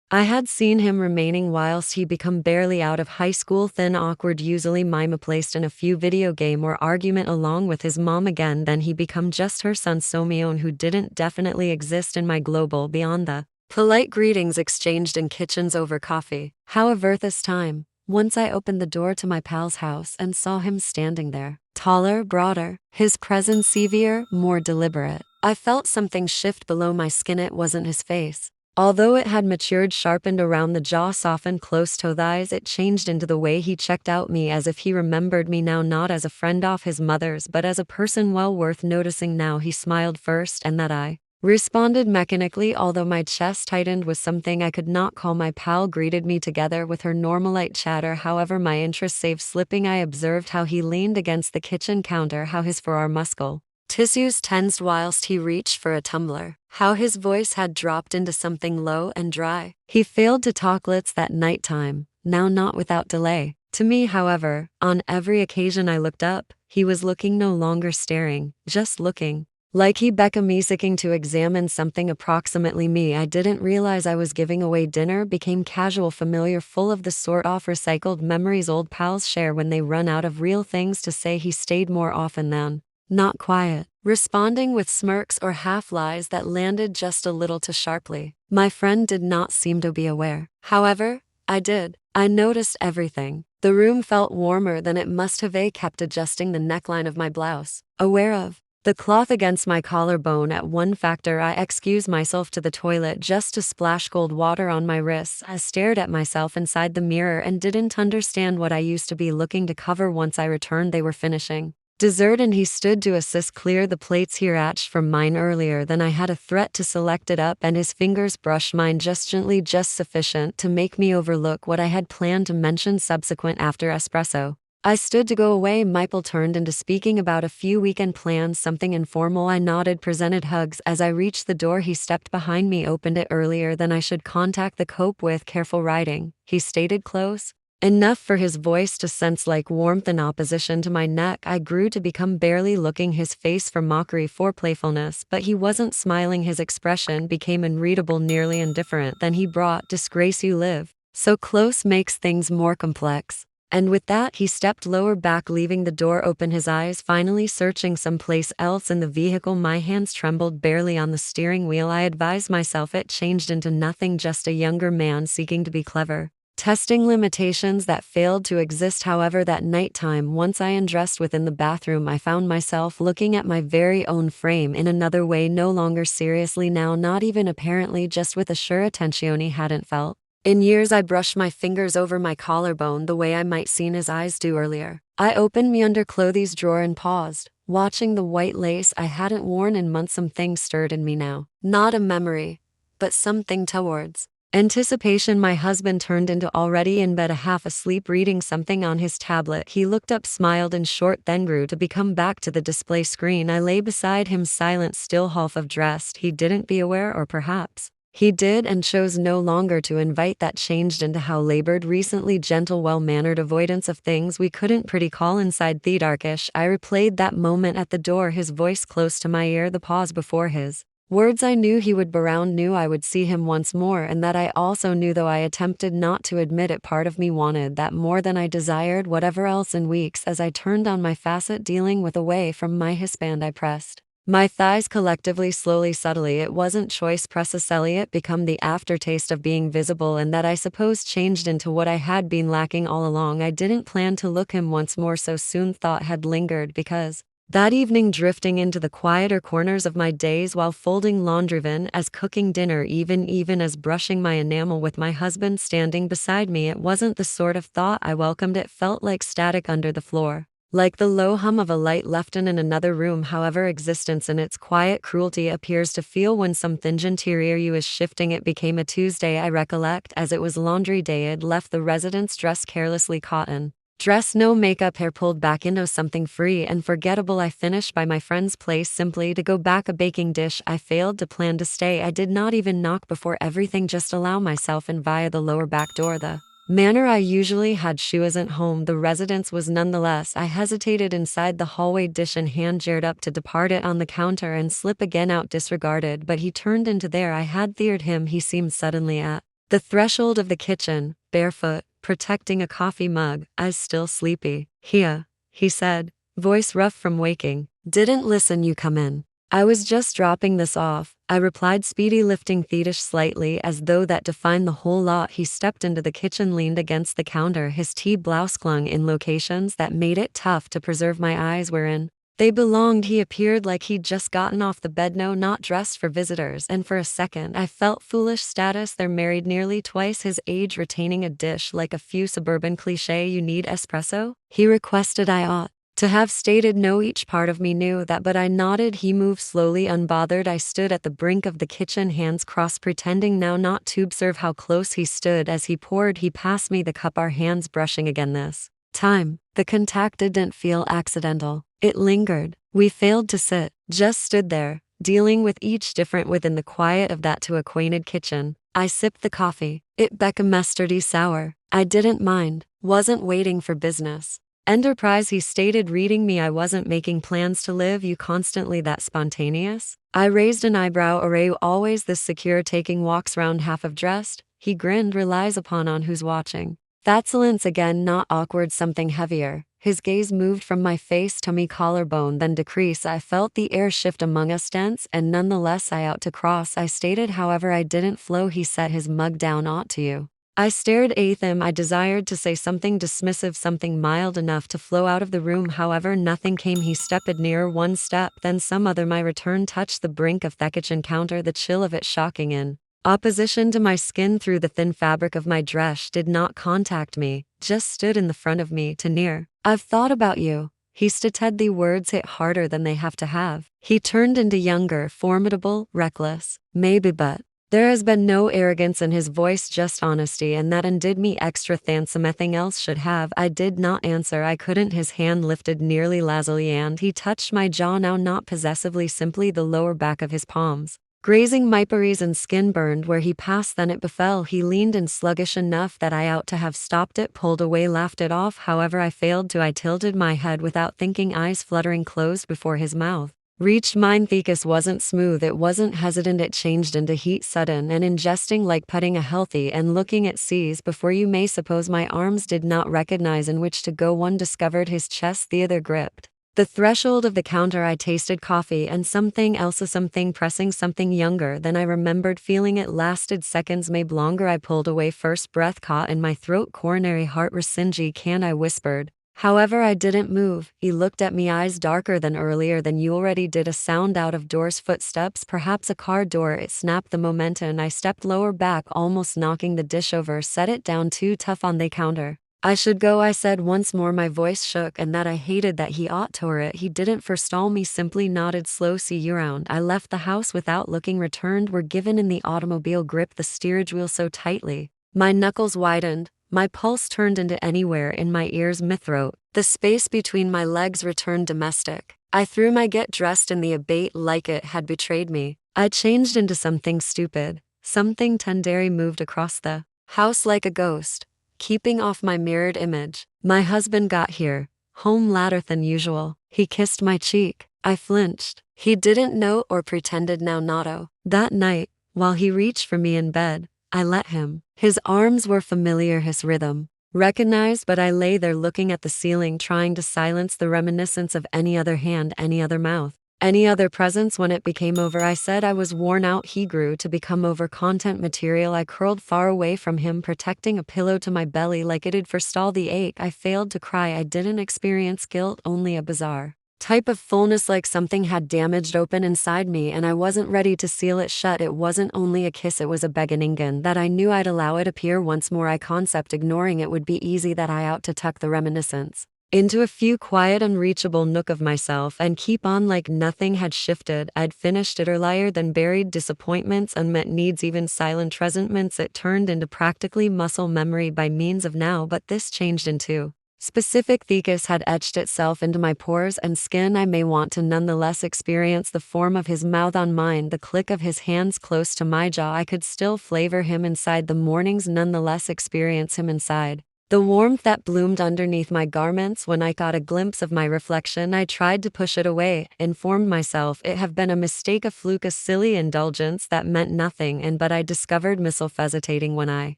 I had seen him remaining whilst he become barely out of high school, thin, awkward, usually mime placed in a few video game or argument along with his mom again, then he become just her son Somion, who didn't definitely exist in my global beyond the polite greetings exchanged in kitchens over coffee. However, this time, once I opened the door to my pal's house and saw him standing there, taller, broader, his presence severe, more deliberate, I felt something shift below my skin. It wasn't his face. Although it had matured, sharpened around the jaw, softened close to the eyes, it changed into the way he checked out me, as if he remembered me now, not as a friend off his mother's, but as a person well worth noticing. Now he smiled first, and that I responded mechanically, although my chest tightened with something I could not call. My pal greeted me together with her normal light chatter. However, my interest save slipping, I observed how he leaned against the kitchen counter, how his forearm muscle tissues tensed whilst he reached for a tumbler, how his voice had dropped into something low and dry. He failed to talk lips that night time, now not without delay. To me, however, on every occasion I looked up, he was looking, no longer staring, just looking. Like he beckoned me, seeking to examine something approximately me. I didn't realize I was giving away. Dinner became casual, familiar, full of the sort of recycled memories old pals share when they run out of real things to say. He stayed more often than not quiet, responding with smirks or half-lies that landed just a little too sharply. My friend did not seem to be aware. However, I did. I noticed everything. The room felt warmer than it must have. I kept adjusting the neckline of my blouse, aware of the cloth against my collarbone. At one factor, I excused myself to the toilet just to splash cold water on my wrists. I stared at myself inside the mirror and didn't understand what I used to be looking to cover. Once I returned, they were finishing dessert, and he stood to assist clear the plates he reached from mine earlier than I had a threat to select it up, and his fingers brushed mine just gently, just sufficient to make me overlook what I had planned to mention subsequent after espresso. I stood to go away. Michael turned into speaking about a few weekend plans, something informal. I nodded, presented hugs. As I reached the door, he stepped behind me, opened it earlier than I should. Contact the cope with careful writing, he stated, close enough for his voice to sense like warmth. In opposition to my neck, I grew to become barely looking his face for mockery, for playfulness, but he wasn't smiling. His expression became unreadable, nearly indifferent. Then he brought, disgrace, you live so close makes things more complex. And with that, he stepped lower back, leaving the door open, his eyes finally searching someplace else in the vehicle. My hands trembled barely on the steering wheel. I advised myself it changed into nothing, just a younger man seeking to be clever, testing limitations that failed to exist. However, that nighttime, once I undressed within the bathroom, I found myself looking at my very own frame in another way, no longer seriously now, not even apparently, just with a sure attention he hadn't felt in years. I brushed my fingers over my collarbone the way I might seen his eyes do earlier. I opened my underclothes drawer and paused, watching the white lace I hadn't worn in months. Something stirred in me now. Not a memory, but something towards anticipation. My husband turned into already in bed, half asleep, reading something on his tablet. He looked up, smiled in short, then grew to become back to the display screen. I lay beside him, silent, still, half of dressed. He didn't be aware, or perhaps he did and chose no longer to invite. That changed into how labored, recently gentle, well-mannered avoidance of things we couldn't pretty call inside the darkish. I replayed that moment at the door, his voice close to my ear, the pause before his words. I knew he would be around, knew I would see him once more, and that I also knew, though I attempted not to admit it, part of me wanted that more than I desired whatever else. In weeks, as I turned on my facet, dealing with away from my husband, I pressed my thighs collectively, slowly, subtly. It wasn't choice, precisely, it become the aftertaste of being visible, and that I suppose changed into what I had been lacking all along. I didn't plan to look him once more so soon. Thought had lingered because that evening, drifting into the quieter corners of my days while folding laundry, even as cooking dinner, even as brushing my enamel with my husband standing beside me, it wasn't the sort of thought I welcomed. It felt like static under the floor, like the low hum of a light left in another room. However, existence in its quiet cruelty appears to feel when something interior you is shifting. It became a Tuesday, I recollect, as it was laundry day. I'd left the residence dressed carelessly, cotton dress, no makeup, hair pulled back into something free and forgettable. I finished by my friend's place simply to go back a baking dish. I failed to plan to stay. I did not even knock before everything, just allow myself in via the lower back door, the manner I usually had. She wasn't home. The residence was nonetheless. I hesitated inside the hallway, dish in hand, geared up to depart it on the counter and slip again out disregarded, but he turned into there. I had feared him. He seemed suddenly at The threshold of the kitchen, barefoot, protecting a coffee mug, eyes still sleepy. "Here," he said, voice rough from waking. "Didn't listen, you come in." "I was just dropping this off," I replied, speedy, lifting Thetish slightly as though that defined the whole lot. He stepped into the kitchen, leaned against the counter, his tea blouse clung in locations that made it tough to preserve my eyes wherein they belonged. He appeared like he'd just gotten off the bed, no, not dressed for visitors, and for a second I felt foolish. Status, they're married, nearly twice his age, retaining a dish like a few suburban cliché. "You need espresso?" he requested. I ought to have stated no, each part of me knew that, but I nodded. He moved slowly, unbothered. I stood at the brink of the kitchen, hands crossed, pretending now not to observe how close he stood. As he poured, he passed me the cup, our hands brushing again this time. The contact didn't feel accidental. It lingered. We failed to sit, just stood there, dealing with each different within the quiet of that too acquainted kitchen. I sipped the coffee. It became mustardy sour. I didn't mind. Wasn't waiting for business. "Enterprise," he stated, reading me. "I wasn't making plans to live you constantly that spontaneous?" I raised an eyebrow. "Are you always this secure, taking walks round half of dressed?" He grinned. "Relies upon on who's watching." Fatulence again, not awkward, something heavier. His gaze moved from my face to me, collarbone, then decrease. I felt the air shift among us, dense, and nonetheless I out to cross. I stated, however, I didn't flow. He set his mug down. "Ought to you?" I stared at him. I desired to say something dismissive, something mild enough to flow out of the room. However, nothing came. He stepped nearer, one step, then some other. My return touched the brink of the kitchen counter, the chill of it shocking in opposition to my skin through the thin fabric of my dress. Did not contact me, just stood in the front of me, to near. "I've thought about you." He stated. The words hit harder than they have to have. He turned into younger, formidable, reckless. "Maybe, but..." There has been no arrogance in his voice, just honesty, and that undid me extra than something else should have. I did not answer. I couldn't. His hand lifted nearly lazily and he touched my jaw, now not possessively, simply the lower back of his palms, grazing my paries and skin burned where he passed. Then it befell. He leaned in sluggish enough that I ought to have stopped it, pulled away, laughed it off. However, I failed to. I tilted my head without thinking, eyes fluttering, closed before his mouth reached mine. Thecus wasn't smooth, it wasn't hesitant, it changed into heat, sudden and ingesting, like putting a healthy and looking at seas before you may suppose. My arms did not recognize in which to go. One discovered his chest, the other gripped the threshold of the counter. I tasted coffee and something else, a something pressing, something younger than I remembered feeling. It lasted seconds, maybe longer. I pulled away, first breath caught in my throat, coronary heart racing. "Can," I whispered. However, I didn't move. He looked at me, eyes darker than earlier. "Than you already did." A sound out of doors, footsteps, perhaps a car door. It snapped the momentum. I stepped lower back, almost knocking the dish over, set it down too tough on the counter. "I should go," I said once more. My voice shook, and that I hated that he ought to. It. He didn't forestall me, simply nodded. "Slow, see you round." I left the house without looking, returned. Were given in the automobile, gripped the steerage wheel so tightly. My knuckles widened. My pulse turned into anywhere in my ears, my throat. The space between my legs returned domestic. I threw my get dressed in the abate like it had betrayed me. I changed into something stupid. Something tender moved across the house like a ghost, keeping off my mirrored image. My husband got here, home later than usual. He kissed my cheek. I flinched. He didn't know or pretended now notto. That night, while he reached for me in bed, I let him. His arms were familiar, his rhythm recognized, but I lay there looking at the ceiling, trying to silence the reminiscence of any other hand, any other mouth, any other presence. When it became over, I said I was worn out. He grew to become over content material. I curled far away from him, protecting a pillow to my belly like it'd forestall the ache. I failed to cry. I didn't experience guilt, only a bizarre type of fullness, like something had damaged open inside me and I wasn't ready to seal it shut. It wasn't only a kiss, it was a beginning that I knew I'd allow it appear once more. I concept ignoring it would be easy, that I ought to tuck the reminiscence into a few quiet, unreachable nook of myself and keep on like nothing had shifted. I'd finished it earlier than buried disappointments, unmet needs, even silent resentments. It turned into practically muscle memory by means of now, but this changed into specific. Thecus had etched itself into my pores and skin. I may want to nonetheless experience the form of his mouth on mine, the click of his hands close to my jaw. I could still flavor him inside the mornings, nonetheless experience him inside The warmth that bloomed underneath my garments when I got a glimpse of my reflection. I tried to push it away, informed myself it had been a mistake, a fluke, a silly indulgence that meant nothing, but I discovered myself hesitating when I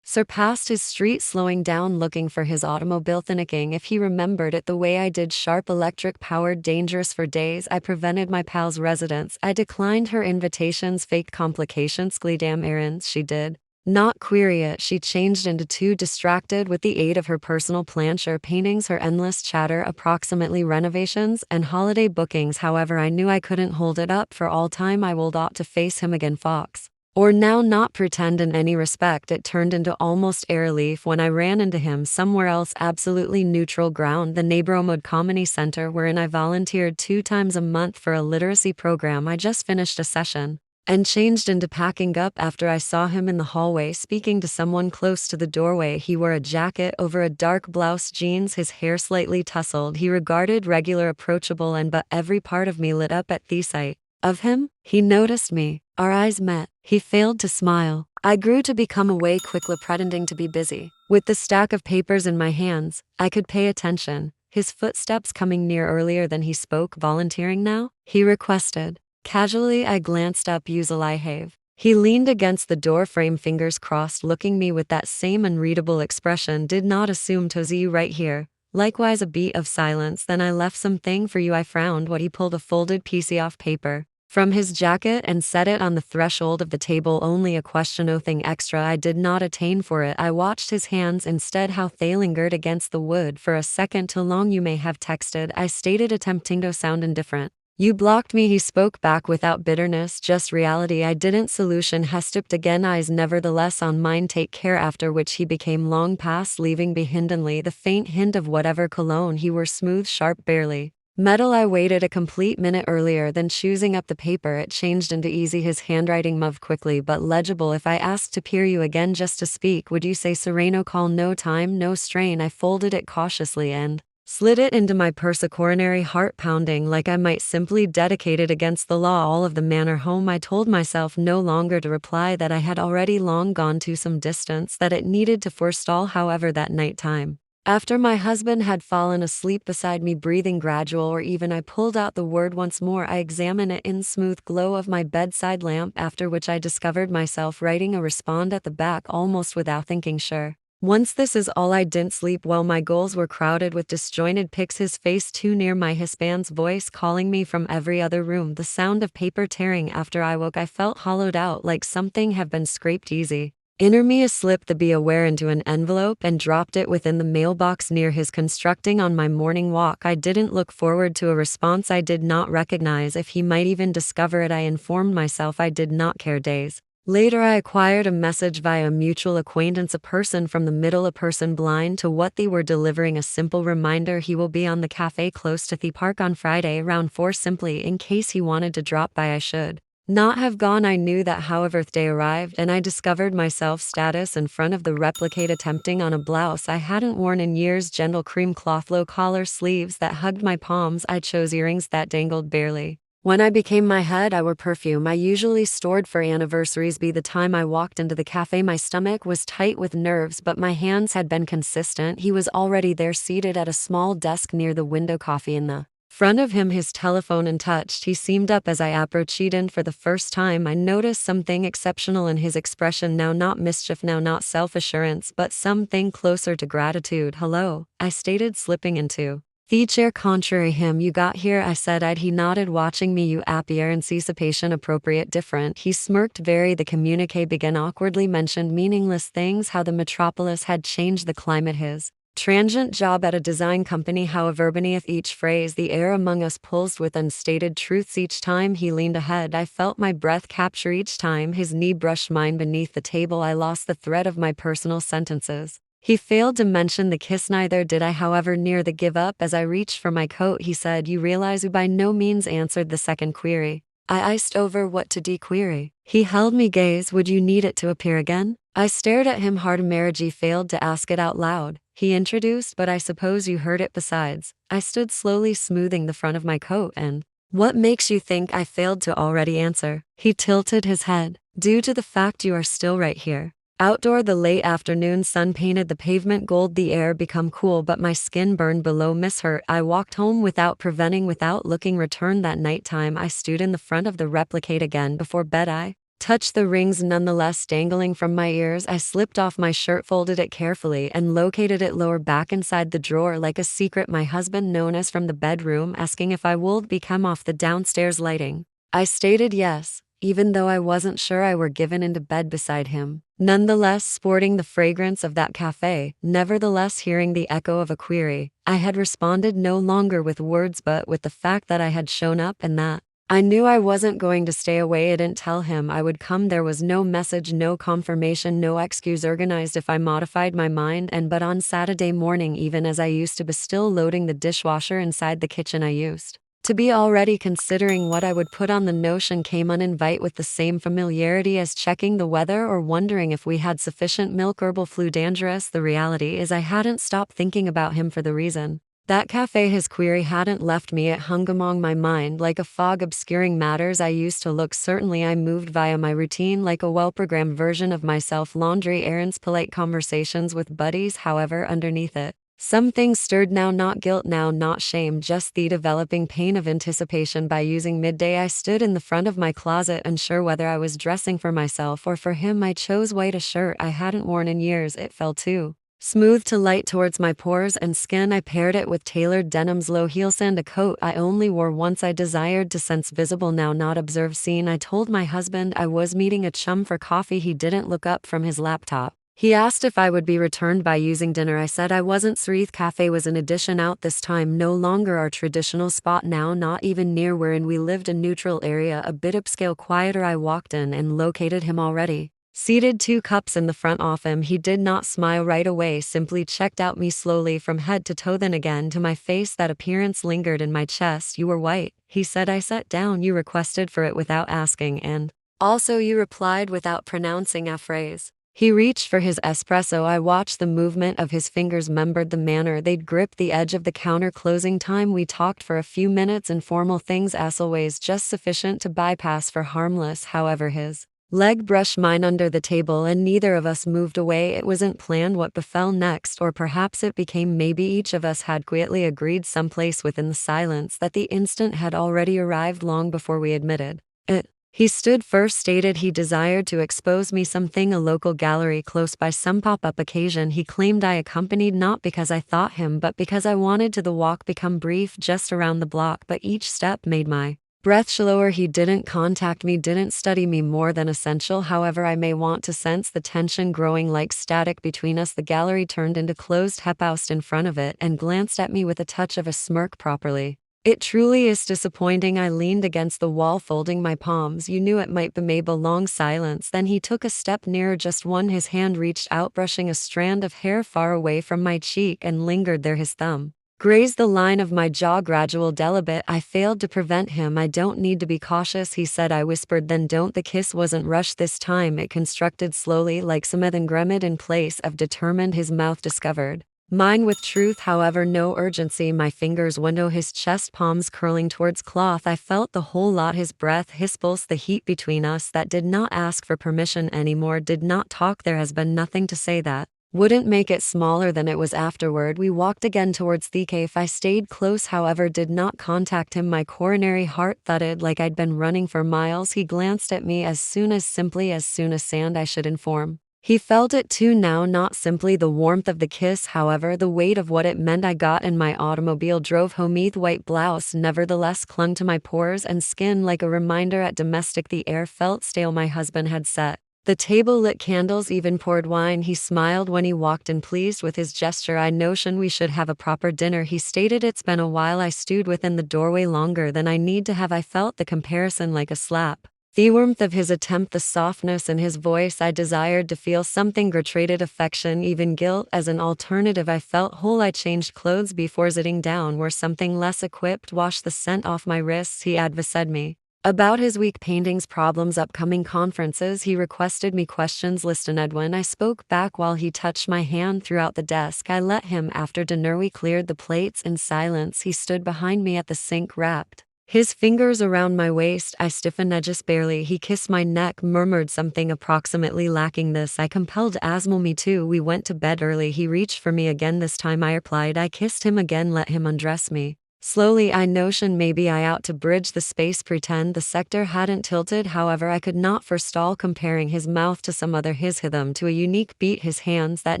surpassed his street, slowing down, looking for his automobile, thinking if he remembered it the way I did. Sharp, electric-powered, dangerous. For days I prevented my pal's residence. I declined her invitations, faked complications, damn errands she did not query it. She changed into too distracted with the aid of her personal plancher paintings, her endless chatter, approximately renovations, and holiday bookings. However, I knew I couldn't hold it up for all time. I will ought to face him again, Fox. Or now not pretend in any respect. It turned into almost air relief when I ran into him somewhere else, absolutely neutral ground, the neighborhood comedy center wherein I volunteered 2 times a month for a literacy program. I just finished a session and changed into packing up after I saw him in the hallway speaking to someone close to the doorway. He wore a jacket over a dark blouse, jeans, his hair slightly tousled. He regarded regular, approachable, but every part of me lit up at the sight of him. He noticed me. Our eyes met. He failed to smile. I grew to become away quickly, pretending to be busy. With the stack of papers in my hands, I could pay attention. His footsteps coming near. Earlier than he spoke. Volunteering now? He requested. Casually, I glanced up. Usually have. He leaned against the door frame, fingers crossed, looking me with that same unreadable expression. Did not assume to see you right here. Likewise, a beat of silence. Then I left something for you. I frowned. What? He pulled a folded piece of paper from his jacket and set it on the threshold of the table. Only a question, nothing extra. I did not attain for it. I watched his hands instead, how they lingered against the wood for a second too long. You may have texted, I stated, attempting to sound indifferent. You blocked me, he spoke back without bitterness, just reality. I didn't. Solution. Hestepped again, eyes nevertheless on mine. Take care. After which he became long past, leaving behindly the faint hint of whatever cologne he wore, smooth, sharp, barely metal. I waited a complete minute earlier, then choosing up the paper, it changed into easy. His handwriting moved quickly but legible. If I asked to peer you again just to speak, would you say sereno? Call, no time, no strain. I folded it cautiously and slid it into my purse, a coronary heart pounding like I might simply dedicate it against the law. All of the manor home. I told myself no longer to reply, that I had already long gone to some distance, that it needed to forestall. However, that night time, after my husband had fallen asleep beside me, breathing gradual or even, I pulled out the word once more. I examined it in smooth glow of my bedside lamp, after which I discovered myself writing a respond at the back almost without thinking. Sure. Once this is all. I didn't sleep well. My goals were crowded with disjointed pics, his face too near my husband's voice calling me from every other room, the sound of paper tearing. After I woke, I felt hollowed out, like something had been scraped easy inner me. I slipped the be aware into an envelope and dropped it within the mailbox near his constructing. On my morning walk, I didn't look forward to a response I did not recognize. If he might even discover it, I informed myself I did not care. Days later, I acquired a message via a mutual acquaintance, a person from the middle, a person blind to what they were delivering, a simple reminder he will be on the cafe close to the park on Friday around 4, simply in case he wanted to drop by. I should not have gone. I knew that. However, day arrived and I discovered myself status in front of the replicate, attempting on a blouse I hadn't worn in years, gentle cream cloth, low collar sleeves that hugged my palms. I chose earrings that dangled barely when I became my head. I wore perfume I usually stored for anniversaries. By the time I walked into the cafe, my stomach was tight with nerves, but my hands had been consistent. He was already there, seated at a small desk near the window, coffee in the front of him, his telephone untouched. He seemed up as I approached. And for the first time, I noticed something exceptional in his expression. Now not mischief, now not self-assurance, but something closer to gratitude. Hello, I stated, slipping into the chair. Contrary him, you got here, I said. He nodded, watching me. You appear anticipation appropriate, different. He smirked. Very. The communique began awkwardly, mentioned meaningless things, how the metropolis had changed the climate, his transient job at a design company. However, beneath each phrase, the air among us pulsed with unstated truths. Each time he leaned ahead, I felt my breath capture. Each time his knee brushed mine beneath the table, I lost the thread of my personal sentences. He failed to mention the kiss, neither did I. However, near the give up, as I reached for my coat, he said, you realize? Who by no means answered the second query. I iced over what to de-query. He held me gaze. Would you need it to appear again? I stared at him hard. Marriage failed to ask it out loud. He introduced, but I suppose you heard it. Besides, I stood slowly smoothing the front of my coat. And what makes you think I failed to already answer? He tilted his head. Due to the fact you are still right here. Outdoor, the late afternoon sun painted the pavement gold, the air become cool, but my skin burned below. Miss hurt. I walked home without looking. Returned that nighttime. I stood in the front of the replicate again before bed. I touched the rings nonetheless dangling from my ears. I slipped off my shirt, folded it carefully, and located it lower back inside the drawer like a secret. My husband noticed from the bedroom, asking if I would become off the downstairs lighting. I stated yes, even though I wasn't sure I were given into bed beside him. Nonetheless, sporting the fragrance of that cafe, nevertheless hearing the echo of a query, I had responded no longer with words but with the fact that I had shown up and that I knew I wasn't going to stay away. I didn't tell him I would come. There was no message, no confirmation, no excuse organized if I modified my mind. But on Saturday morning, even as I used to be still loading the dishwasher inside the kitchen, I used to be already considering what I would put on. The notion came uninvited with the same familiarity as checking the weather or wondering if we had sufficient milk. Herbal flu dangerous. The reality is I hadn't stopped thinking about him for the reason that cafe. His query hadn't left me. It hung among my mind like a fog obscuring matters I used to look. Certainly I moved via my routine like a well-programmed version of myself. Laundry errands, polite conversations with buddies. However, underneath it, some things stirred now, not guilt now, not shame, just the developing pain of anticipation. By using midday, I stood in the front of my closet, unsure whether I was dressing for myself or for him. I chose white, a shirt I hadn't worn in years. It fell too smooth to light towards my pores and skin. I paired it with tailored denims, low heels, and a coat I only wore once. I desired to sense visible now, not observe seen. I told my husband I was meeting a chum for coffee. He didn't look up from his laptop. He asked if I would be returned by using dinner. I said I wasn't. Sreeth Cafe was an addition out this time, no longer our traditional spot now, not even near wherein we lived, a neutral area, a bit upscale, quieter. I walked in and located him already seated, 2 cups in the front of him. He did not smile right away, simply checked out me slowly from head to toe, then again to my face. That appearance lingered in my chest. You were white, he said. I sat down. You requested for it without asking, and also you replied without pronouncing a phrase. He reached for his espresso. I watched the movement of his fingers, remembered the manner they'd grip the edge of the counter. Closing time. We talked for a few minutes, informal things as always, just sufficient to bypass for harmless. However, his leg brushed mine under the table and neither of us moved away. It wasn't planned what befell next, or perhaps it became. Maybe each of us had quietly agreed someplace within the silence that the instant had already arrived long before we admitted it. He stood first, stated he desired to expose me something, a local gallery close by, some pop-up occasion. He claimed I accompanied not because I thought him but because I wanted to. The walk become brief, just around the block, but each step made my breath slower. He didn't contact me, didn't study me more than essential. However, I may want to sense the tension growing like static between us. The gallery turned into closed. He paused in front of it and glanced at me with a touch of a smirk. Properly, it truly is disappointing. I leaned against the wall, folding my palms. You knew it might be. Maybe. Long silence. Then he took a step nearer, just one. His hand reached out, brushing a strand of hair far away from my cheek, and lingered there. His thumb grazed the line of my jaw, gradual, deliberate. I failed to prevent him. I don't need to be cautious, he said. I whispered, then don't. The kiss wasn't rushed this time. It constructed slowly, like cement and grimmed in place of determined. His mouth discovered mine with truth, however no urgency. My fingers window his chest, palms curling towards cloth. I felt the whole lot. His breath, his pulse, the heat between us that did not ask for permission anymore, did not talk. There has been nothing to say that wouldn't make it smaller than it was. Afterward, we walked again towards the cave. I stayed close, however, did not contact him. My coronary heart thudded like I'd been running for miles. He glanced at me simply as soon as sand, I should inform. He felt it too now, not simply the warmth of the kiss, however, the weight of what it meant. I got in my automobile, drove home. The white blouse nevertheless clung to my pores and skin like a reminder at domestic. The air felt stale. My husband had set the table, lit candles, even poured wine. He smiled when he walked in, pleased with his gesture. I notion we should have a proper dinner, he stated. It's been a while. I stewed within the doorway longer than I need to have. I felt the comparison like a slap. The warmth of his attempt, the softness in his voice. I desired to feel something, gratitude, affection, even guilt. As an alternative, I felt whole. I changed clothes before sitting down, wore something less equipped, washed the scent off my wrists. He advised me about his week paintings, problems, upcoming conferences. He requested me questions listed. When I spoke back while he touched my hand throughout the desk, I let him. After dinner we cleared the plates in silence. He stood behind me at the sink, wrapped His fingers around my waist, I stiffened just barely. He kissed my neck, murmured something approximately lacking this. I compelled Asmal me too. We went to bed early. He reached for me again. This time I replied. I kissed him again, let him undress me. Slowly I notioned maybe I ought to bridge the space, pretend the sector hadn't tilted. However, I could not forestall comparing his mouth to some other, his rhythm to a unique beat, his hands that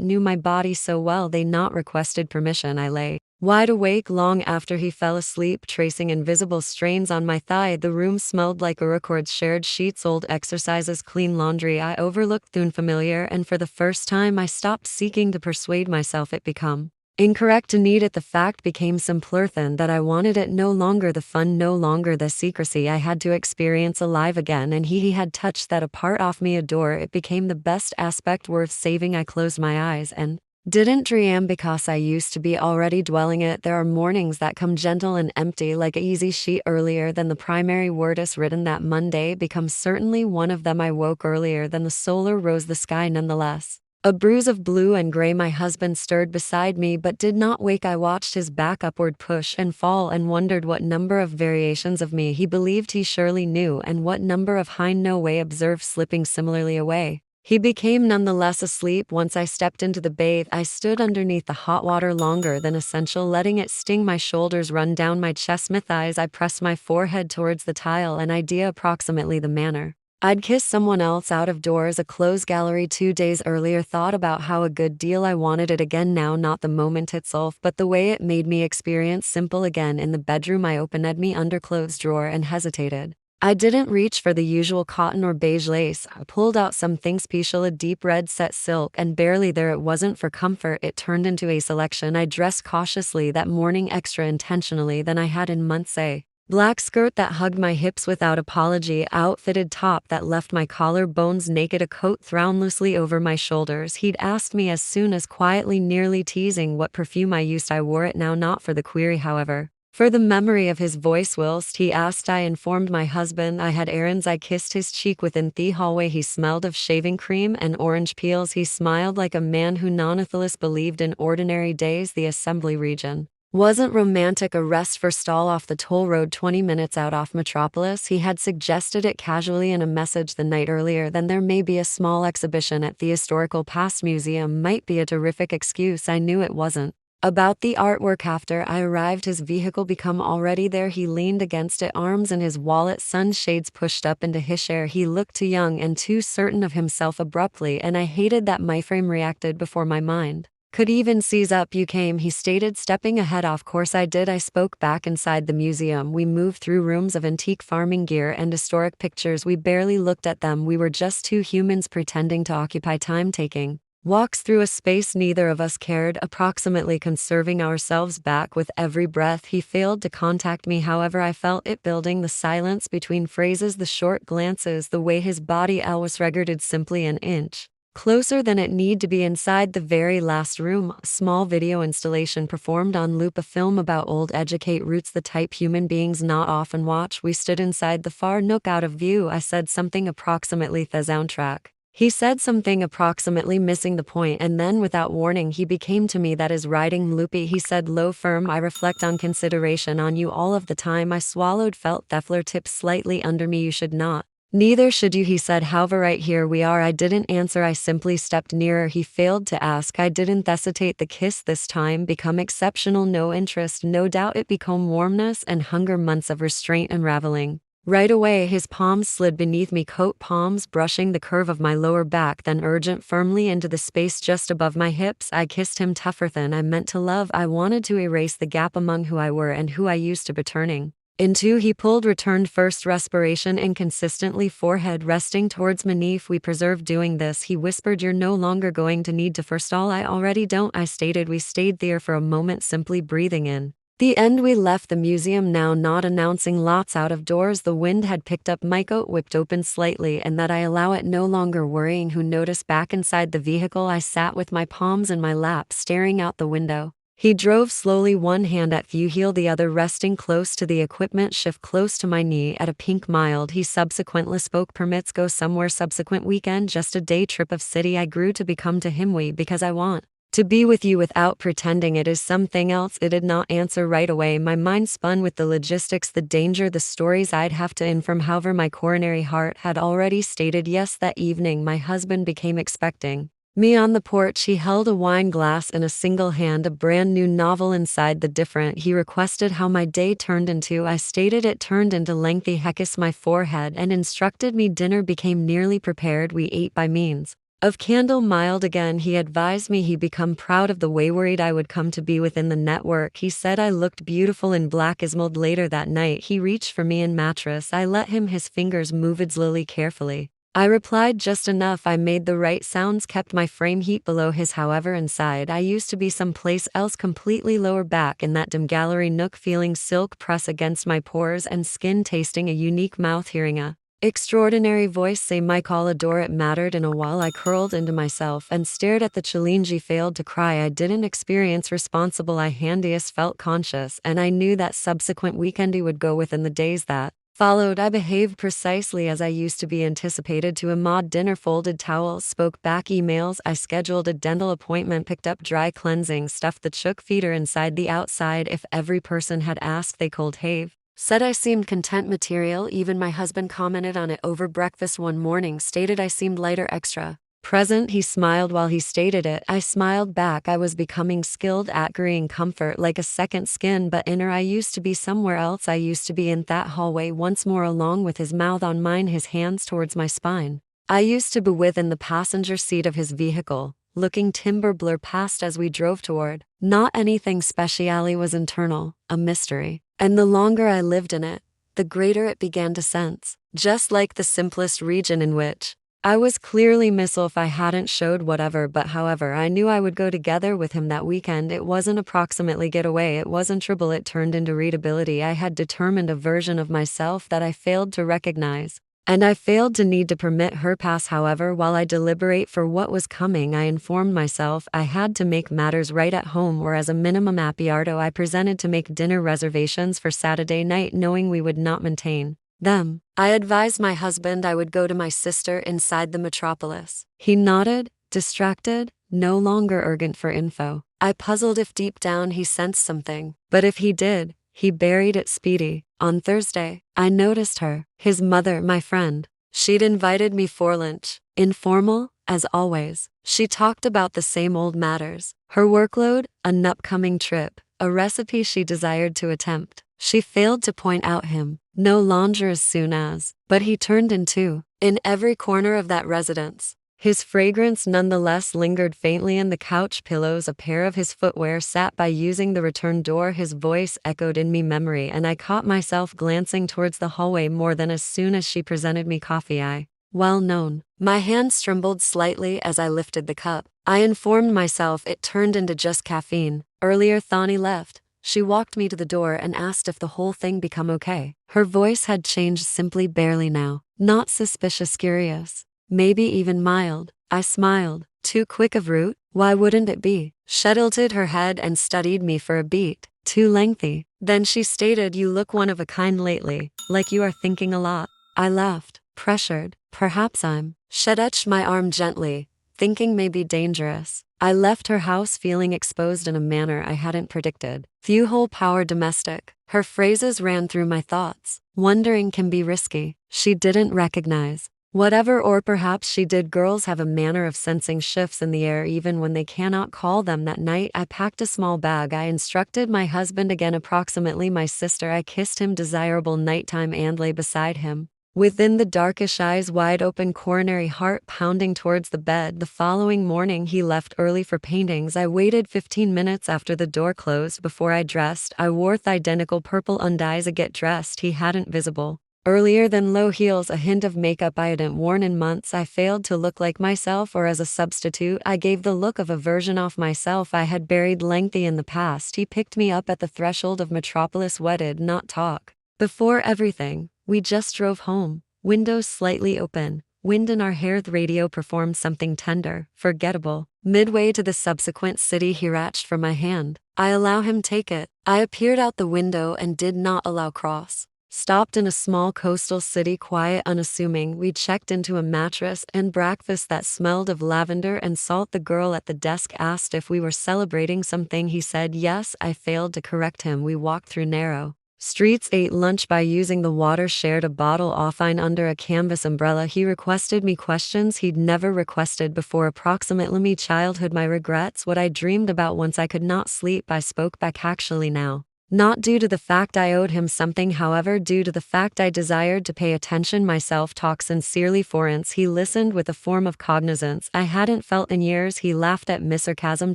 knew my body so well they not requested permission. I lay wide awake long after he fell asleep, tracing invisible strains on my thigh. The room smelled like a record, shared sheets, old exercises, clean laundry. I overlooked the unfamiliar, and for the first time I stopped seeking to persuade myself it become incorrect to need it. The fact became simpler than that I wanted it, no longer the fun, no longer the secrecy. I had to experience alive again, and he had touched that a part off me adore. It became the best aspect worth saving. I closed my eyes and didn't dream because I used to be already dwelling it. There are mornings that come gentle and empty like a easy sheet earlier than the primary word is written. That Monday becomes certainly one of them. I woke earlier than the solar rose the sky nonetheless. A bruise of blue and gray. My husband stirred beside me but did not wake. I watched his back upward push and fall and wondered what number of variations of me he believed he surely knew and what number of hind no way observed slipping similarly away. He became nonetheless asleep. Once I stepped into the bathe, I stood underneath the hot water longer than essential, letting it sting my shoulders, run down my chest, my thighs. I pressed my forehead towards the tile, an idea approximately the manner I'd kiss someone else out of doors, a closed gallery 2 days earlier. Thought about how a good deal I wanted it again now, not the moment itself, but the way it made me experience simple again. In the bedroom I opened my underclothes drawer and hesitated. I didn't reach for the usual cotton or beige lace. I pulled out something special, a deep red set silk, and barely there it wasn't for comfort. It turned into a selection. I dressed cautiously that morning, extra intentionally than I had in months. A black skirt that hugged my hips without apology, outfitted top that left my collarbones naked, a coat thrown loosely over my shoulders. He'd asked me as soon as quietly, nearly teasing, what perfume I used. I wore it now, not for the query, however, for the memory of his voice whilst he asked. I informed my husband I had errands. I kissed his cheek within the hallway. He smelled of shaving cream and orange peels. He smiled like a man who nonetheless believed in ordinary days. The assembly region wasn't romantic, a rest for stall off the toll road 20 minutes out off Metropolis. He had suggested it casually in a message the night earlier. Then there may be a small exhibition at the Historical Past Museum. Might be a terrific excuse. I knew it wasn't about the artwork. After I arrived, his vehicle become already there. He leaned against it, arms in his wallet, sunshades pushed up into his hair. He looked too young and too certain of himself abruptly, and I hated that my frame reacted before my mind could even seize up. You came, he stated, stepping ahead. Of course I did, I spoke back. Inside the museum, we moved through rooms of antique farming gear and historic pictures. We barely looked at them. We were just two humans pretending to occupy time, taking walks through a space neither of us cared, approximately conserving ourselves back with every breath. He failed to contact me, however. I felt it building, the silence between phrases, the short glances, the way his body was regarded simply an inch closer than it need to be. Inside the very last room, a small video installation performed on loop, a film about old educate roots, the type human beings not often watch. We stood inside the far nook out of view. I said something approximately the soundtrack. He said something approximately missing the point, and then without warning he became to me that is writing loopy. He said low firm, I reflect on consideration on you all of the time. I swallowed, felt Theffler tips slightly under me. You should not. Neither should you, he said. However, right here we are. I didn't answer. I simply stepped nearer. He failed to ask. I didn't hesitate. The kiss this time become exceptional. No interest, no doubt. It became warmness and hunger, months of restraint unraveling. Right away his palms slid beneath me, coat palms brushing the curve of my lower back, then urgent firmly into the space just above my hips. I kissed him tougher than I meant to love. I wanted to erase the gap among who I were and who I used to be turning into. He pulled, returned first, respiration inconsistently, forehead resting towards my knee. If we preserve doing this, he whispered, you're no longer going to need to forestall. I already don't, I stated. We stayed there for a moment, simply breathing in the end. We left the museum now, not announcing lots out of doors. The wind had picked up. My coat whipped open slightly, and that I allow it, no longer worrying who noticed. Back inside the vehicle I sat with my palms in my lap, staring out the window. He drove slowly, one hand at view heel, the other resting close to the equipment, shift close to my knee at a pink mild. He subsequently spoke, permits go somewhere subsequent weekend, just a day trip of city. I grew to become to him we, because I want To be with you without pretending it is something else. It did not answer right away. My mind spun with the logistics, the danger, the stories I'd have to inform. However, my coronary heart had already stated yes. That evening, my husband became expecting me on the porch. He held a wine glass in a single hand, a brand new novel inside the different. He requested how my day turned into. I stated it turned into lengthy. He kissed my forehead and instructed me. Dinner became nearly prepared. We ate by means of candle mild. Again, he advised me he become proud of the way worried I would come to be within the network. He said I looked beautiful in black as mold. Later that night, he reached for me in mattress. I let him, his fingers moved slowly, carefully. I replied just enough. I made the right sounds, kept my frame heat below his. However, inside I used to be someplace else, completely lower back in that dim gallery nook, feeling silk press against my pores and skin, tasting a unique mouth, hearing a extraordinary voice say my call. Adore it mattered in a while. I curled into myself and stared at the challenge. Failed to cry. I didn't experience responsible. I handiest felt conscious, and I knew that subsequent weekend he would go. Within the days that followed, I behaved precisely as I used to be anticipated to. Ahmad dinner, folded towels, spoke back emails. I scheduled a dental appointment, picked up dry cleansing, stuffed the chook feeder inside the outside. If every person had asked, they cold have said I seemed content material. Even my husband commented on it over breakfast one morning, stated I seemed lighter, extra present. He smiled while he stated it. I smiled back. I was becoming skilled at agreeing, comfort like a second skin, but inner I used to be somewhere else. I used to be in that hallway once more, along with his mouth on mine, his hands towards my spine. I used to be within the passenger seat of his vehicle, looking timber blur past as we drove toward. Not anything specially was internal, a mystery. And the longer I lived in it, the greater it began to sense, just like the simplest region in which I was clearly missile if I hadn't showed whatever. But however, I knew I would go together with him that weekend. It wasn't approximately getaway, it wasn't trouble, it turned into readability. I had determined a version of myself that I failed to recognize, and I failed to need to permit her pass. However, while I deliberate for what was coming, I informed myself I had to make matters right at home, or as a minimum appiardo. I presented to make dinner reservations for Saturday night, knowing we would not maintain them. I advised my husband I would go to my sister inside the metropolis. He nodded, distracted, no longer urgent for info. I puzzled if deep down he sensed something, but if he did, he buried it speedy. On Thursday, I noticed her, his mother, my friend. She'd invited me for lunch. Informal, as always. She talked about the same old matters. Her workload, an upcoming trip, a recipe she desired to attempt. She failed to point out him. No longer as soon as, but he turned into, in every corner of that residence. His fragrance nonetheless lingered faintly in the couch pillows. A pair of his footwear sat by using the return door. His voice echoed in me memory, and I caught myself glancing towards the hallway more than as soon as she presented me coffee. Well known. My hands trembled slightly as I lifted the cup. I informed myself it turned into just caffeine. Earlier Thani left. She walked me to the door and asked if the whole thing become okay. Her voice had changed, simply barely now. Not suspicious, curious. Maybe even mild. I smiled. Too quick of route? Why wouldn't it be? She tilted her head and studied me for a beat. Too lengthy. Then she stated, you look one of a kind lately, like you are thinking a lot. I laughed, pressured. Perhaps I'm. She touched my arm gently, thinking may be dangerous. I left her house feeling exposed in a manner I hadn't predicted. Few whole power domestic. Her phrases ran through my thoughts. Wondering can be risky. She didn't recognize. Whatever, or perhaps she did. Girls have a manner of sensing shifts in the air even when they cannot call them. That night, I packed a small bag. I instructed my husband again, approximately my sister. I kissed him, desirable nighttime, and lay beside him. Within the darkish, eyes wide open, coronary heart pounding towards the bed. The following morning, he left early for paintings. I waited 15 minutes after the door closed before I dressed. I wore the identical purple undies. I get dressed. He hadn't visible. Earlier than low heels, a hint of makeup I hadn't worn in months. I failed to look like myself, or as a substitute, I gave the look of a version of myself I had buried lengthy in the past. He picked me up at the threshold of Metropolis, wedded, not talk. Before everything, we just drove home, windows slightly open, wind in our hair. The radio performed something tender, forgettable. Midway to the subsequent city, he reached for my hand. I allow him take it. I appeared out the window and did not allow cross. Stopped in a small coastal city, quiet, unassuming. We checked into a mattress and breakfast that smelled of lavender and salt. The girl at the desk asked if we were celebrating something. He said yes. I failed to correct him. We walked through narrow streets, ate lunch by using the water, shared a bottle offline under a canvas umbrella. He requested me questions he'd never requested before. Approximately me childhood, my regrets, what I dreamed about once I could not sleep. I spoke back, actually now. Not due to the fact I owed him something, however, due to the fact I desired to pay attention. My self-talk sincerely for once. He listened with a form of cognizance I hadn't felt in years. He laughed at my sarcasm,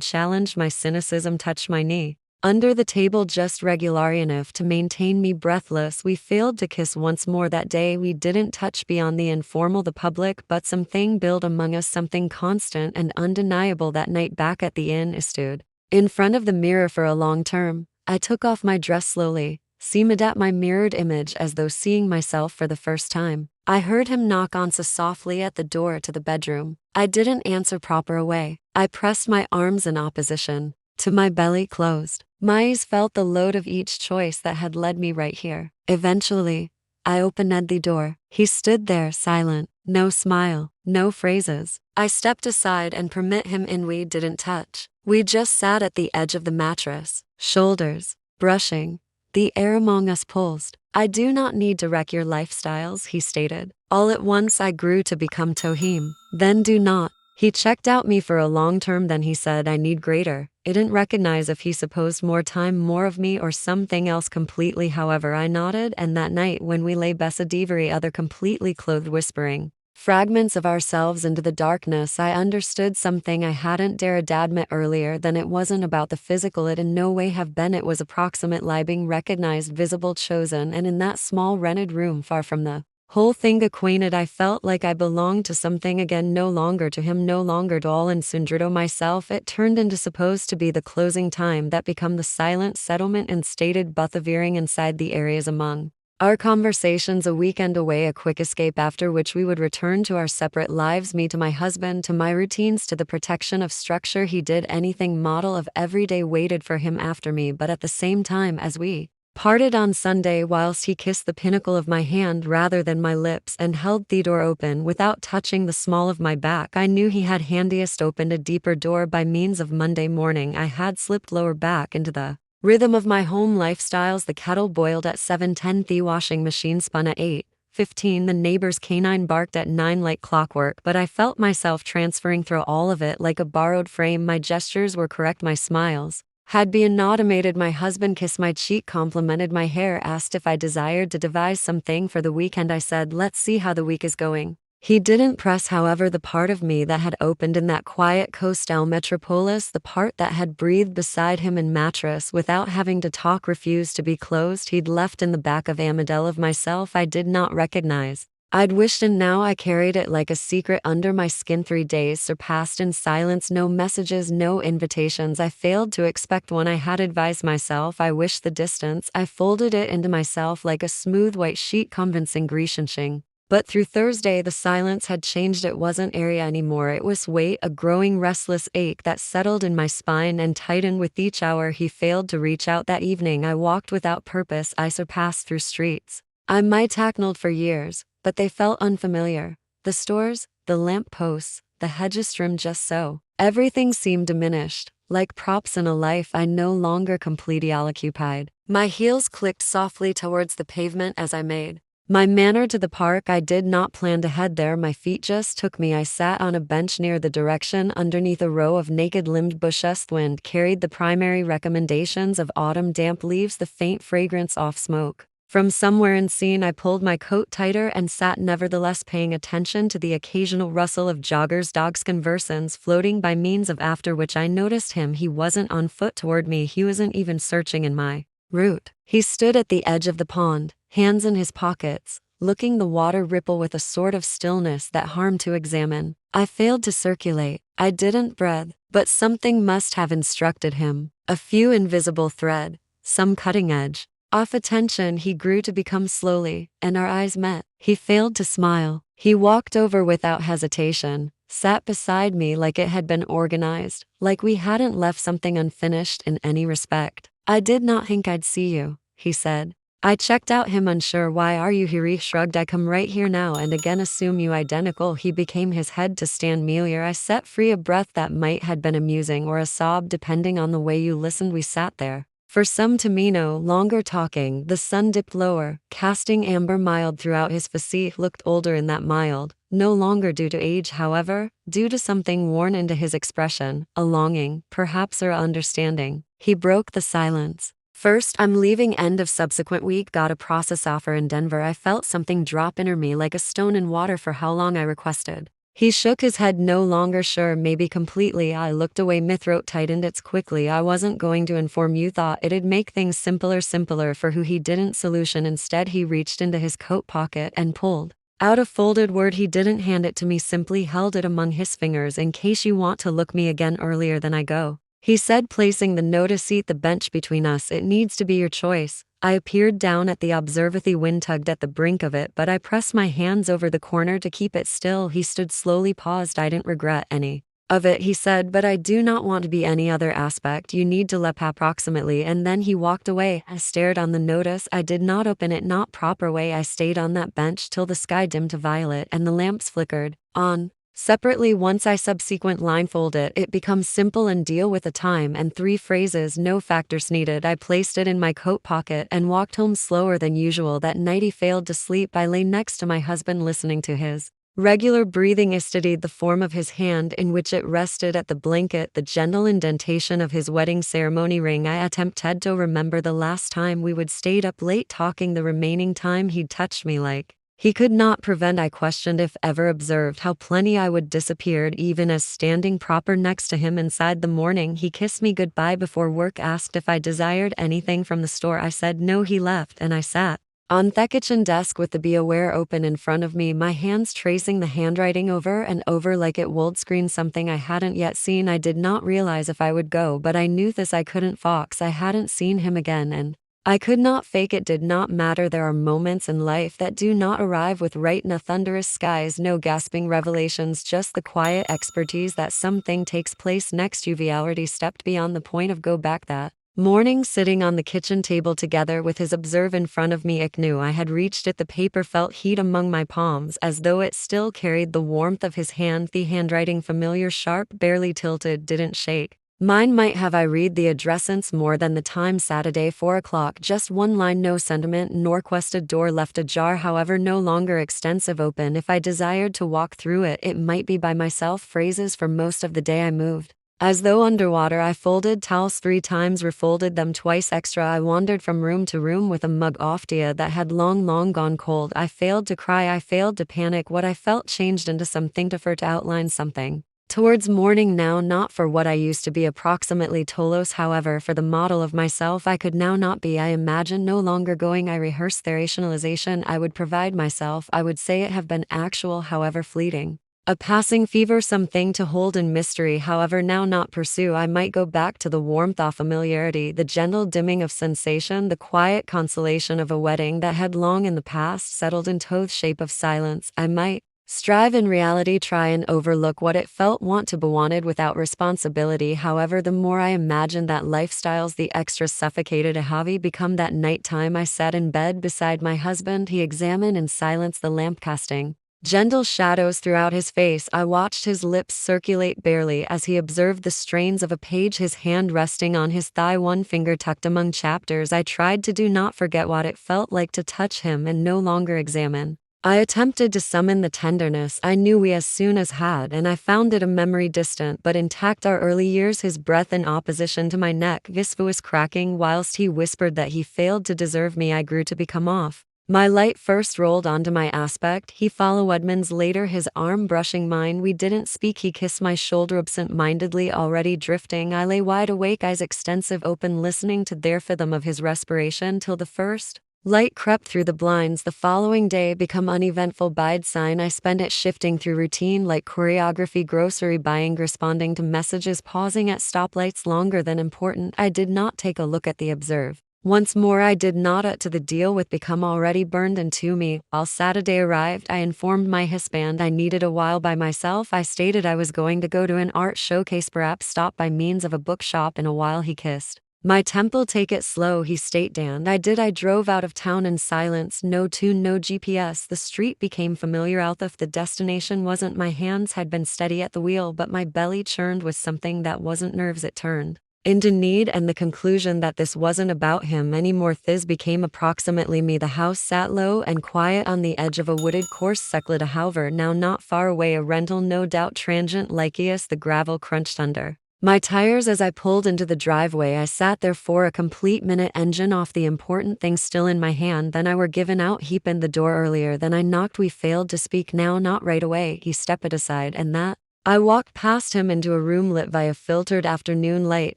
challenged my cynicism, touched my knee under the table just regular enough to maintain me breathless. We failed to kiss once more that day. We didn't touch beyond the informal, the public, but something built among us, something constant and undeniable. That night back at the inn, I stood in front of the mirror for a long term. I took off my dress slowly, seemed at my mirrored image as though seeing myself for the first time. I heard him knock on so softly at the door to the bedroom. I didn't answer proper away. I pressed my arms in opposition to my belly closed. My eyes felt the load of each choice that had led me right here. Eventually, I opened the door. He stood there silent, no smile, no phrases. I stepped aside and permit him in. We didn't touch. We just sat at the edge of the mattress, shoulders brushing. The air among us pulsed. I do not need to wreck your lifestyles, he stated. All at once I grew to become Tohim. Then do not. He checked out me for a long term, then he said I need greater. I didn't recognize if he supposed more time, more of me, or something else completely. However, I nodded, and that night when we lay beside other completely clothed, whispering fragments of ourselves into the darkness, I understood something I hadn't dared admit earlier. Then it wasn't about the physical, it in no way have been. It was approximate, being recognized, visible, chosen, and in that small rented room, far from the whole thing acquainted, I felt like I belonged to something again, no longer to him, no longer to all and sundry myself. It turned into supposed to be the closing time that become the silent settlement and stated buffering inside the areas among our conversations, a weekend away, a quick escape after which we would return to our separate lives, me to my husband, to my routines, to the protection of structure. He did anything, model of every day waited for him after me, but at the same time as we parted on Sunday, whilst he kissed the pinnacle of my hand rather than my lips and held the door open without touching the small of my back, I knew he had handiest opened a deeper door by means of Monday morning. I had slipped lower back into the rhythm of my home lifestyles. The kettle boiled at 7:10, the washing machine spun at 8:15, the neighbor's canine barked at 9 like clockwork, but I felt myself transferring through all of it like a borrowed frame. My gestures were correct, my smiles had been automated. My husband kissed my cheek, complimented my hair, asked if I desired to devise something for the weekend. I said, let's see how the week is going. He didn't press, however, the part of me that had opened in that quiet coastal metropolis, the part that had breathed beside him in mattress without having to talk, refused to be closed. He'd left in the back of Amadel of myself I did not recognize. I'd wished, and now I carried it like a secret under my skin. 3 days surpassed in silence, no messages, no invitations. I failed to expect one. I had advised myself I wished the distance. I folded it into myself like a smooth white sheet, convincing Grecian. But through Thursday the silence had changed. It wasn't area anymore, it was weight, a growing restless ache that settled in my spine and tightened with each hour he failed to reach out. That evening I walked without purpose. I surpassed through streets I might tackled for years, but they felt unfamiliar. The stores, the lamp posts, the hedges trimmed just so. Everything seemed diminished, like props in a life I no longer completely occupied. My heels clicked softly towards the pavement as I made my manner to the park. I did not plan to head there, my feet just took me. I sat on a bench near the direction underneath a row of naked-limbed bushes. The wind carried the primary recommendations of autumn, damp leaves, the faint fragrance of smoke from somewhere unseen. I pulled my coat tighter and sat, nevertheless paying attention to the occasional rustle of joggers, dogs, conversants floating by means of after which I noticed him. He wasn't on foot toward me, he wasn't even searching in my route. He stood at the edge of the pond, hands in his pockets, looking the water ripple with a sort of stillness that harmed to examine. I failed to circulate. I didn't breathe, but something must have instructed him. A few invisible thread, some cutting edge. Off attention he grew to become slowly, and our eyes met. He failed to smile. He walked over without hesitation, sat beside me like it had been organized, like we hadn't left something unfinished in any respect. I did not think I'd see you, he said. I checked out him unsure. Why are you here? He shrugged. I come right here now and again assume you identical. He became his head to stand Melior. I set free a breath that might had been amusing or a sob depending on the way you listened. We sat there. For some to me no longer talking, the sun dipped lower, casting amber mild throughout his face. Looked older in that mild, no longer due to age however, due to something worn into his expression, a longing, perhaps or understanding. He broke the silence. First, I'm leaving end of subsequent week, got a process offer in Denver. I felt something drop in me like a stone in water. For how long? I requested. He shook his head, no longer sure, maybe completely. I looked away, my throat tightened. It's quickly. I wasn't going to inform you, thought it'd make things simpler for who he didn't solution. Instead, he reached into his coat pocket and pulled out a folded word. He didn't hand it to me, simply held it among his fingers. In case you want to look me again earlier than I go, he said, placing the notice seat the bench between us. It needs to be your choice. I peered down at the observatory. Wind tugged at the brink of it, but I pressed my hands over the corner to keep it still. He stood slowly, paused. I didn't regret any of it, he said, but I do not want to be any other aspect. You need to let approximately. And then he walked away. I stared on the notice. I did not open it, not proper way. I stayed on that bench till the sky dimmed to violet and the lamps flickered on. Separately, once I subsequent line fold it, it becomes simple and deal with the time and 3 phrases, no factors needed. I placed it in my coat pocket and walked home slower than usual. That night he failed to sleep. I lay next to my husband listening to his regular breathing. I studied the form of his hand in which it rested at the blanket, the gentle indentation of his wedding ceremony ring. I attempted to remember the last time we would stayed up late talking, the remaining time he'd touched me like he could not prevent. I questioned if ever observed how plenty I would disappeared even as standing proper next to him inside the morning. He kissed me goodbye before work, asked if I desired anything from the store. I said no. He left and I sat on the kitchen desk with the Be Aware open in front of me, my hands tracing the handwriting over and over like it would screen something I hadn't yet seen. I did not realize if I would go, but I knew this I couldn't fox. I hadn't seen him again and I could not fake it. Did not matter. There are moments in life that do not arrive with right in a thunderous skies, no gasping revelations, just the quiet expertise that something takes place next. You already stepped beyond the point of go back that morning, sitting on the kitchen table together with his observe in front of me. I knew I had reached it. The paper felt heat among my palms as though it still carried the warmth of his hand. The handwriting familiar, sharp, barely tilted, didn't shake. Mine might have. I read the addressance more than the time. Saturday 4 o'clock, just one line, no sentiment nor quested. Door left ajar, however no longer extensive, open. If I desired to walk through it, it might be by myself. Phrases for most of the day I moved as though underwater. I folded towels 3 times, refolded them twice extra. I wandered from room to room with a mug of tea that had long gone cold. I failed to cry, I failed to panic. What I felt changed into something to outline something towards morning now, not for what I used to be, approximately Tolos, however, for the model of myself I could now not be. I imagined no longer going. I rehearsed the rationalization I would provide myself. I would say it have been actual, however fleeting. A passing fever, something to hold in mystery, however now not pursue. I might go back to the warmth of familiarity, the gentle dimming of sensation, the quiet consolation of a wedding that had long in the past settled into the shape of silence. I might strive in reality, try and overlook what it felt, want to be wanted without responsibility. However, the more I imagined that lifestyles, the extra suffocated a hobby become. That nighttime I sat in bed beside my husband. He examined in silence the lamp, casting gentle shadows throughout his face. I watched his lips circulate barely as he observed the strains of a page, his hand resting on his thigh, one finger tucked among chapters. I tried to do not forget what it felt like to touch him and no longer examine. I attempted to summon the tenderness I knew we as soon as had, and I found it a memory distant but intact. Our early years, his breath in opposition to my neck, his voice cracking whilst he whispered that he failed to deserve me. I grew to become off. My light first rolled onto my aspect. He followed Edmund's later, his arm brushing mine. We didn't speak. He kissed my shoulder absent-mindedly, already drifting. I lay wide awake, eyes extensive open, listening to the rhythm of his respiration till the first light crept through the blinds. The following day become uneventful. Bide sign. I spent it shifting through routine like choreography, grocery buying, responding to messages, pausing at stoplights longer than important. I did not take a look at the observe. Once more I did not to the deal with become already burned into me. While Saturday arrived, I informed my husband I needed a while by myself. I stated I was going to go to an art showcase, perhaps stop by means of a bookshop in a while. He kissed My temple, take it slow, he state and I drove out of town in silence, no tune, no GPS. The street became familiar, although the destination wasn't. My hands had been steady at the wheel, but my belly churned with something that wasn't nerves. It turned into need, and the conclusion that this wasn't about him anymore. This became approximately me. The house sat low and quiet on the edge of a wooded course. Secled, however, now not far away, a rental, no doubt transient like us. The gravel crunched under my tires as I pulled into the driveway. I sat there for a complete minute, engine off, the important thing still in my hand. Then I were given out. He opened the door earlier than I knocked. We failed to speak now, not right away. He stepped aside, and that I walked past him into a room lit by a filtered afternoon light,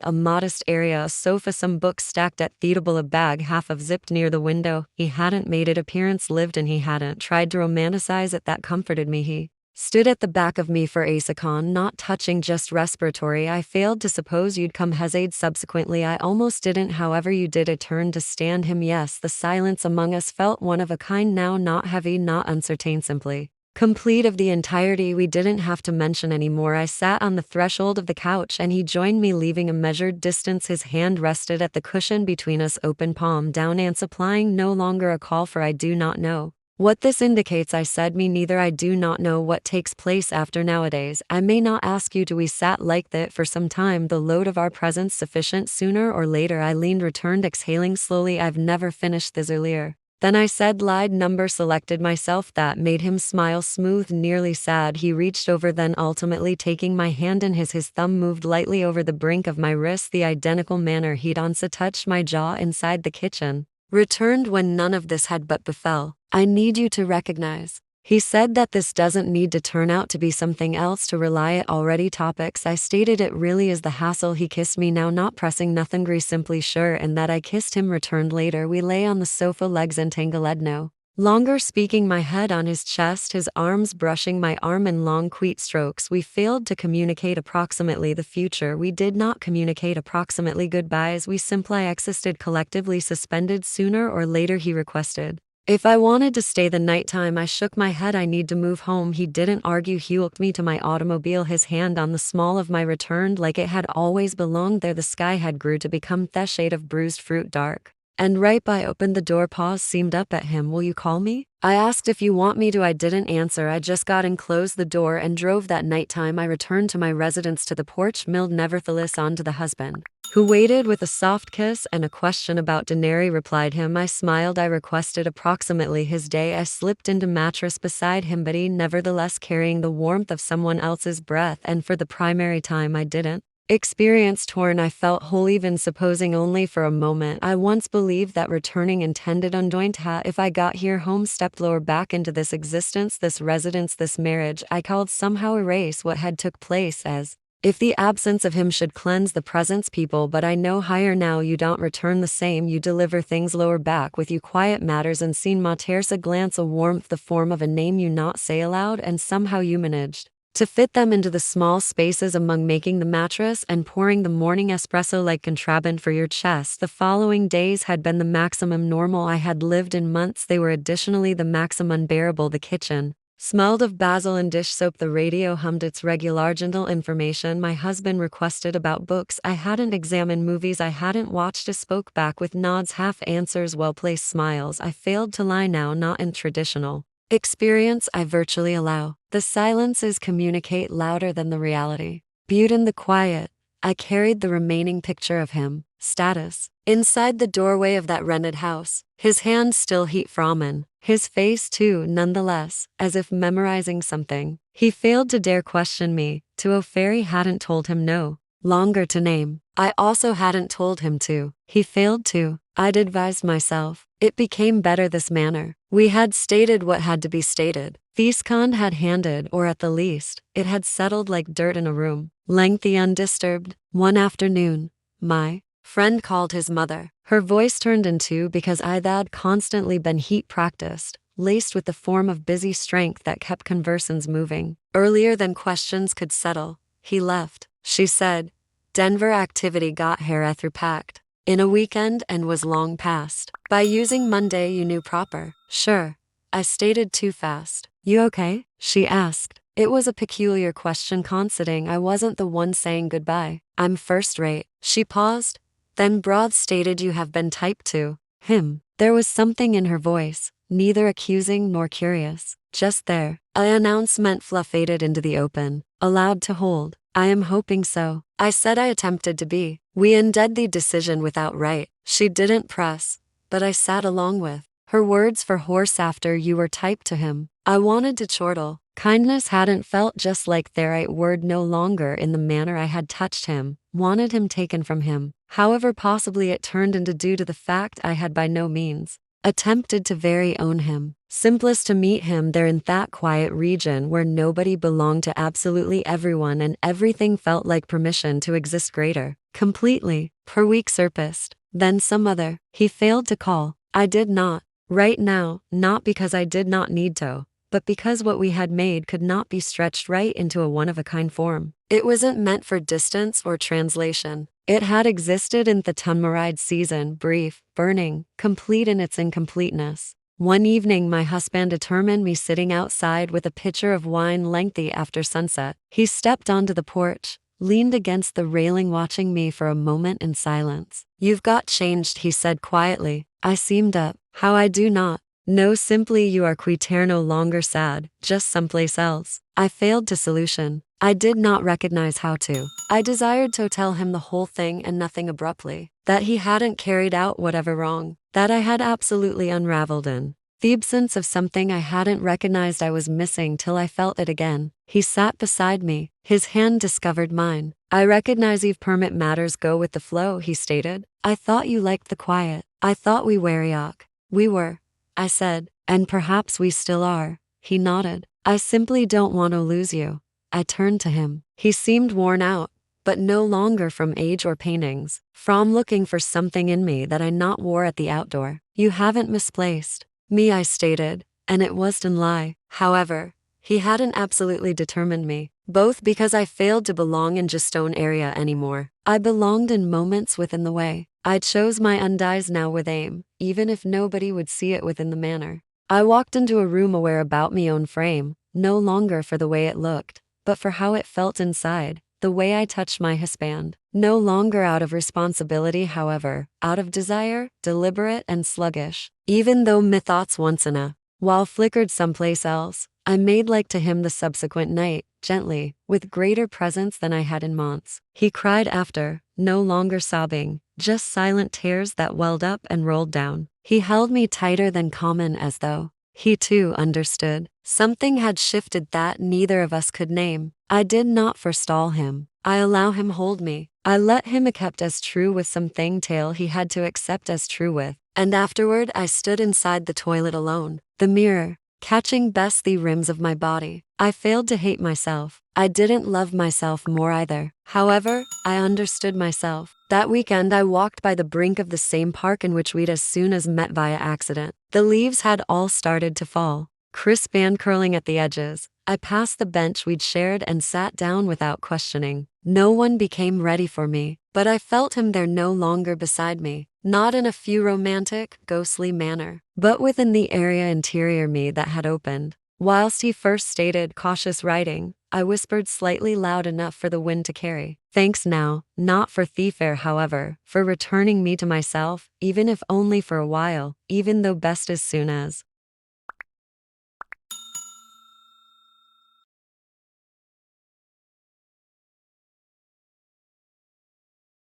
a modest area, a sofa, some books stacked at the table, a bag half of zipped near the window. He hadn't made it appearance lived, and he hadn't tried to romanticize it. That comforted me. He stood at the back of me for a second, not touching, just respiratory. I failed to suppose you'd come. Hesade. Subsequently, I almost didn't. However, you did. I turned to stand him. Yes, the silence among us felt one of a kind now, not heavy, not uncertain, simply complete of the entirety. We didn't have to mention anymore. I sat on the threshold of the couch, and he joined me, leaving a measured distance. His hand rested at the cushion between us, open palm down, and supplying no longer a call for I do not know what this indicates. I said, me neither. I do not know what takes place after nowadays. I may not ask you to. We sat like that for some time, the load of our presence sufficient. Sooner or later I leaned, returned, exhaling slowly. I've never finished this earlier. Then I said, lied number selected myself. That made him smile, smooth, nearly sad. He reached over, then ultimately taking my hand in his thumb moved lightly over the brink of my wrist, the identical manner he'd once touched my jaw inside the kitchen. Returned when none of this had but befell. I need you to recognize, he said, that this doesn't need to turn out to be something else to rely it already. Topics. I stated it really is the hassle. He kissed me now, not pressing, nothing agree, simply sure, and that I kissed him. Returned later. We lay on the sofa, legs entangled, no longer speaking, my head on his chest, his arms brushing my arm in long quiet strokes. We failed to communicate approximately the future. We did not communicate approximately goodbyes. We simply existed collectively, suspended. Sooner or later he requested if I wanted to stay the nighttime. I shook my head. I need to move home. He didn't argue. He walked me to my automobile, his hand on the small of my, returned like it had always belonged there. The sky had grew to become the shade of bruised fruit, dark and ripe. I opened the door, paws seemed up at him. Will you call me? I asked if you want me to. I didn't answer. I just got and closed the door and drove. That nighttime I returned to my residence, to the porch, milled nevertheless on to the husband, who waited with a soft kiss and a question about dinner. Replied him. I smiled. I requested approximately his day. I slipped into mattress beside him, but he nevertheless carrying the warmth of someone else's breath, and for the primary time I didn't experience torn. I felt whole, even supposing only for a moment I once believed that returning intended undoing if I got here home, stepped lower back into this existence, this residence, this marriage. I called somehow erase what had took place, as if the absence of him should cleanse the presence. People, but I know higher now. You don't return the same. You deliver things lower back with you. Quiet matters unseen. Matters, a glance, a warmth, the form of a name you not say aloud, and somehow you managed to fit them into the small spaces among making the mattress and pouring the morning espresso like contraband for your chest. The following days had been the maximum normal I had lived in months. They were additionally the maximum unbearable. The kitchen smelled of basil and dish soap. The radio hummed its regular gentle information my husband requested about books I hadn't examined, movies I hadn't watched. I spoke back with nods, half answers, well-placed smiles. I failed to lie now, not in traditional experience I virtually allow. The silences communicate louder than the reality. Viewed in the quiet, I carried the remaining picture of him, status, inside the doorway of that rented house, his hands still heat fromen, his face too, nonetheless, as if memorizing something. He failed to dare question me. To O'Ferry hadn't told him no longer to name. I also hadn't told him to. He failed to. I'd advised myself. It became better this manner. We had stated what had to be stated. Thescond had handed, or at the least, it had settled like dirt in a room, lengthy, undisturbed. One afternoon, my friend called his mother. Her voice turned into because I'd constantly been heat practiced, laced with the form of busy strength that kept conversations moving. Earlier than questions could settle, he left, she said. Denver activity got hair through packed in a weekend and was long past. By using Monday you knew proper. Sure. I stated too fast. You okay? She asked. It was a peculiar question, considering I wasn't the one saying goodbye. I'm first rate. She paused, Then Broad stated you have been typed to him. There was something in her voice, neither accusing nor curious, just there. An announcement faded into the open, allowed to hold. I am hoping so. I said I attempted to be. We ended the decision without right. She didn't press, but I sat along with her words for horse after you were typed to him. I wanted to chortle. Kindness hadn't felt just like the right word no longer in the manner I had touched him, wanted him taken from him. However possibly it turned into due to the fact I had by no means attempted to very own him. Simplest to meet him there in that quiet region where nobody belonged to absolutely everyone and everything felt like permission to exist greater, completely, per week surfaced. Then some other, he failed to call. I did not. Right now, not because I did not need to, but because what we had made could not be stretched right into a one-of-a-kind form. It wasn't meant for distance or translation. It had existed in the Tunmaride season, brief, burning, complete in its incompleteness. One evening my husband determined me sitting outside with a pitcher of wine lengthy after sunset. He stepped onto the porch, leaned against the railing watching me for a moment in silence. You've got changed, he said quietly. I seemed up. How I do not. No, simply you are quiter no longer sad, just someplace else. I failed to solution. I did not recognize how to. I desired to tell him the whole thing and nothing abruptly. That he hadn't carried out whatever wrong. That I had absolutely unraveled in the absence of something I hadn't recognized I was missing till I felt it again. He sat beside me. His hand discovered mine. I recognize you've permit matters go with the flow, he stated. I thought you liked the quiet. I thought we were. We were, I said, and perhaps we still are. He nodded. I simply don't want to lose you. I turned to him. He seemed worn out, but no longer from age or paintings, from looking for something in me that I not wore at the outdoor. You haven't misplaced me, I stated, and it wasn't lie. However, he hadn't absolutely determined me, both because I failed to belong in just own area anymore. I belonged in moments within the way. I chose my undies now with aim, even if nobody would see it within the manner. I walked into a room aware about me own frame, no longer for the way it looked, but for how it felt inside, the way I touched my husband. No longer out of responsibility, however, out of desire, deliberate and sluggish. Even though my thoughts once in a while flickered someplace else, I made like to him the subsequent night, gently, with greater presence than I had in months. He cried after, no longer sobbing, just silent tears that welled up and rolled down. He held me tighter than common as though he too understood. Something had shifted that neither of us could name. I did not forestall him. I allow him hold me. I let him accept as true with something till he had to accept as true with. And afterward I stood inside the toilet alone. The mirror, catching best the rims of my body. I failed to hate myself. I didn't love myself more either. However, I understood myself. That weekend I walked by the brink of the same park in which we'd as soon as met via accident. The leaves had all started to fall, crisp and curling at the edges. I passed the bench we'd shared and sat down without questioning. No one became ready for me, but I felt him there no longer beside me. Not in a few romantic, ghostly manner, but within the area interior me that had opened. Whilst he first stated cautious writing, I whispered slightly loud enough for the wind to carry. Thanks now, not for the fair however, for returning me to myself, even if only for a while, even though best as soon as